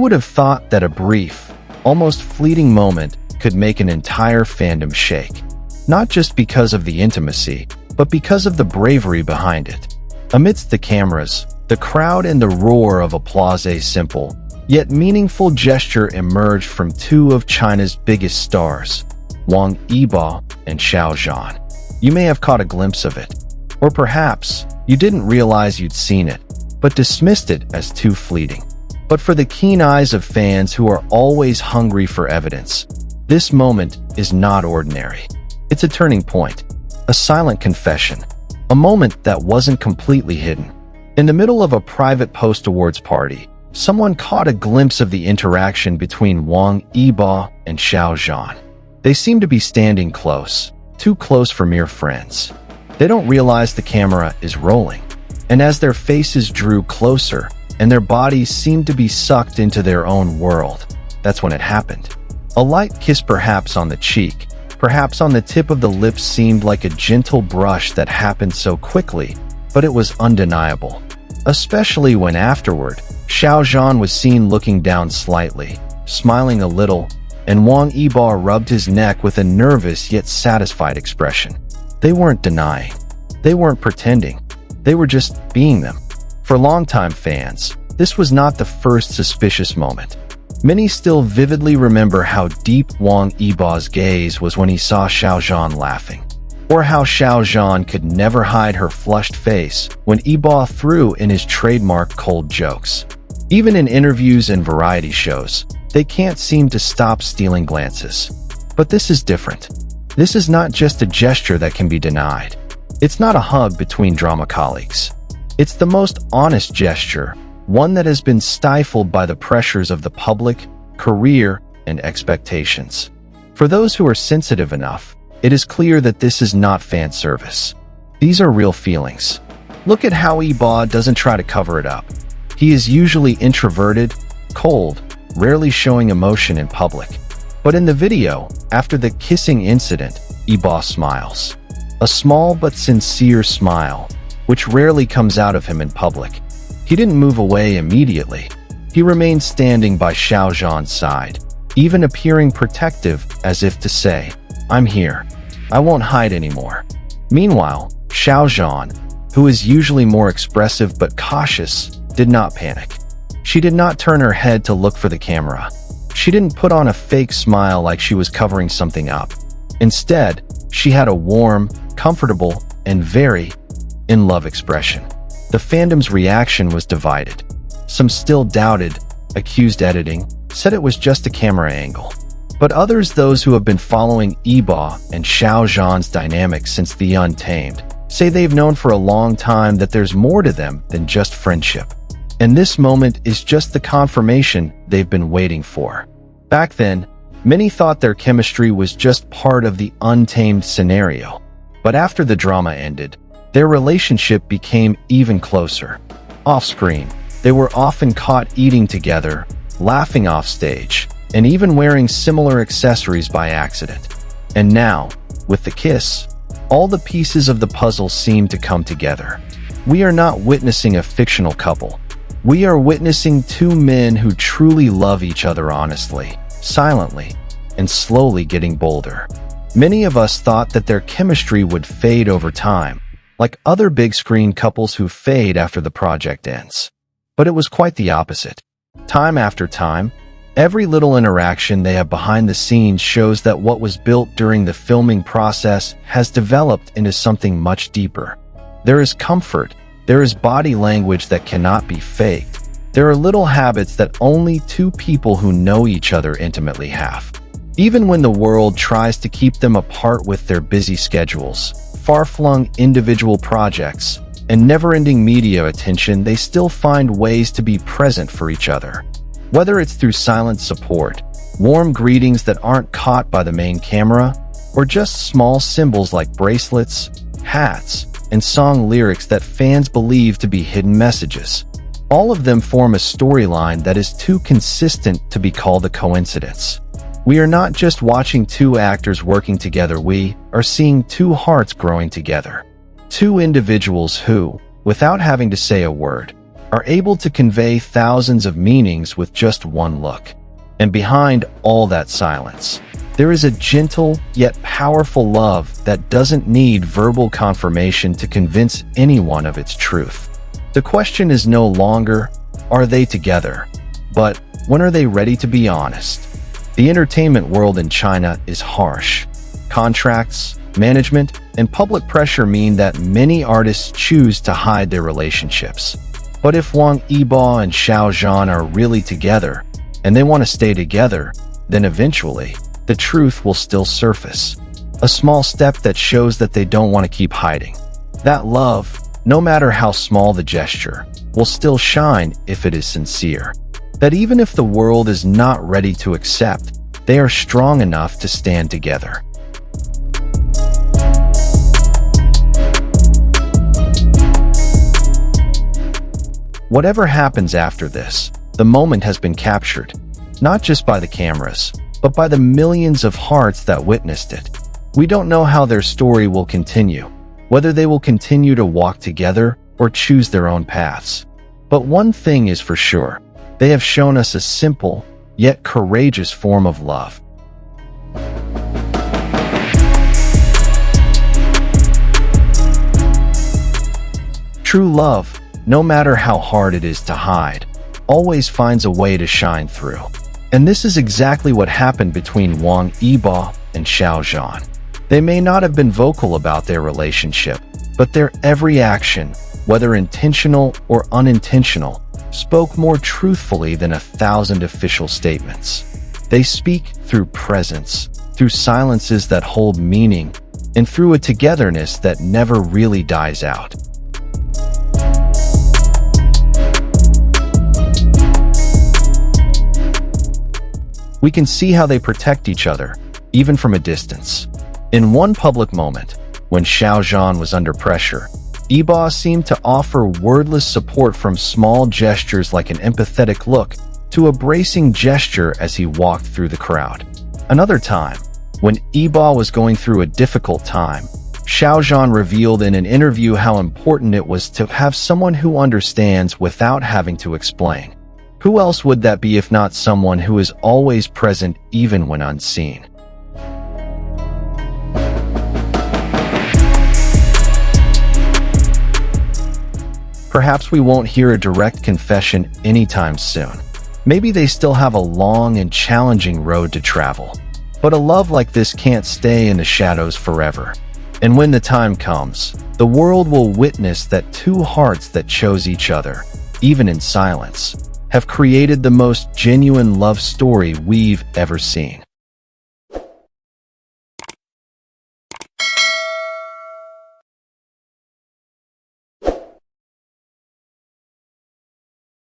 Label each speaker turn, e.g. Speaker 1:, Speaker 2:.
Speaker 1: would have thought that a brief, almost fleeting moment could make an entire fandom shake? Not just because of the intimacy, but because of the bravery behind it. Amidst the cameras, the crowd, and the roar of applause, a simple, yet meaningful gesture emerged from two of China's biggest stars, Wang Yibo and Xiao Zhan. You may have caught a glimpse of it, or perhaps you didn't realize you'd seen it, but dismissed it as too fleeting. But for the keen eyes of fans who are always hungry for evidence, this moment is not ordinary. It's a turning point, a silent confession, a moment that wasn't completely hidden. In the middle of a private post-awards party, someone caught a glimpse of the interaction between Wang Yibo and Xiao Zhan. They seem to be standing close, too close for mere friends. They don't realize the camera is rolling, and as their faces drew closer and their bodies seemed to be sucked into their own world, that's when it happened. A light kiss, perhaps on the cheek, perhaps on the tip of the lips, seemed like a gentle brush that happened so quickly, but it was undeniable. Especially when afterward, Xiao Zhan was seen looking down slightly, smiling a little, and Wang Yibo rubbed his neck with a nervous yet satisfied expression. They weren't denying. They weren't pretending. They were just being them. For longtime fans, this was not the first suspicious moment. Many still vividly remember how deep Wang Yibo's gaze was when he saw Xiao Zhan laughing, or how Xiao Zhan could never hide her flushed face when Yibo threw in his trademark cold jokes. Even in interviews and variety shows, they can't seem to stop stealing glances. But this is different. This is not just a gesture that can be denied. It's not a hug between drama colleagues. It's the most honest gesture, one that has been stifled by the pressures of the public, career, and expectations. For those who are sensitive enough, it is clear that this is not fan service. These are real feelings. Look at how Yibo doesn't try to cover it up. He is usually introverted, cold, rarely showing emotion in public. But in the video, after the kissing incident, Yibo smiles. A small but sincere smile, which rarely comes out of him in public. He didn't move away immediately. He remained standing by Xiao Zhan's side, even appearing protective, as if to say, "I'm here. I won't hide anymore." Meanwhile, Xiao Zhan, who is usually more expressive but cautious, did not panic. She did not turn her head to look for the camera. She didn't put on a fake smile like she was covering something up. Instead, she had a warm, comfortable, and very in-love expression. The fandom's reaction was divided. Some still doubted, accused editing, said it was just a camera angle. But others, those who have been following Yibo and Xiao Zhan's dynamic since the Untamed, say they've known for a long time that there's more to them than just friendship. And this moment is just the confirmation they've been waiting for. Back then, many thought their chemistry was just part of the Untamed scenario. But after the drama ended, their relationship became even closer. Off-screen, they were often caught eating together, laughing off stage, and even wearing similar accessories by accident. And now, with the kiss, all the pieces of the puzzle seem to come together. We are not witnessing a fictional couple. We are witnessing two men who truly love each other honestly, silently, and slowly getting bolder. Many of us thought that their chemistry would fade over time, like other big-screen couples who fade after the project ends. But it was quite the opposite. Time after time, every little interaction they have behind the scenes shows that what was built during the filming process has developed into something much deeper. There is comfort. There is body language that cannot be faked. There are little habits that only two people who know each other intimately have. Even when the world tries to keep them apart with their busy schedules, far-flung individual projects, and never-ending media attention, they still find ways to be present for each other. Whether it's through silent support, warm greetings that aren't caught by the main camera, or just small symbols like bracelets, hats, and song lyrics that fans believe to be hidden messages. All of them form a storyline that is too consistent to be called a coincidence. We are not just watching two actors working together, we are seeing two hearts growing together. Two individuals who, without having to say a word, are able to convey thousands of meanings with just one look. And behind all that silence, there is a gentle yet powerful love that doesn't need verbal confirmation to convince anyone of its truth. The question is no longer, are they together? But when are they ready to be honest? The entertainment world in China is harsh. Contracts, management, and public pressure mean that many artists choose to hide their relationships. But if Wang Yibo and Xiao Zhan are really together, and they want to stay together, then eventually, the truth will still surface. A small step that shows that they don't want to keep hiding. That love, no matter how small the gesture, will still shine if it is sincere. That even if the world is not ready to accept, they are strong enough to stand together. Whatever happens after this, the moment has been captured, not just by the cameras, but by the millions of hearts that witnessed it. We don't know how their story will continue, whether they will continue to walk together or choose their own paths. But one thing is for sure, they have shown us a simple, yet courageous form of love. True love, no matter how hard it is to hide, always finds a way to shine through. And this is exactly what happened between Wang Yibo and Xiao Zhan. They may not have been vocal about their relationship, but their every action, whether intentional or unintentional, spoke more truthfully than 1,000 official statements. They speak through presence, through silences that hold meaning, and through a togetherness that never really dies out. We can see how they protect each other, even from a distance. In one public moment, when Xiao Zhan was under pressure, Yibo seemed to offer wordless support, from small gestures like an empathetic look to a bracing gesture as he walked through the crowd. Another time, when Yibo was going through a difficult time, Xiao Zhan revealed in an interview how important it was to have someone who understands without having to explain. Who else would that be if not someone who is always present even when unseen? Perhaps we won't hear a direct confession anytime soon. Maybe they still have a long and challenging road to travel. But a love like this can't stay in the shadows forever. And when the time comes, the world will witness that two hearts that chose each other, even in silence, have created the most genuine love story we've ever seen.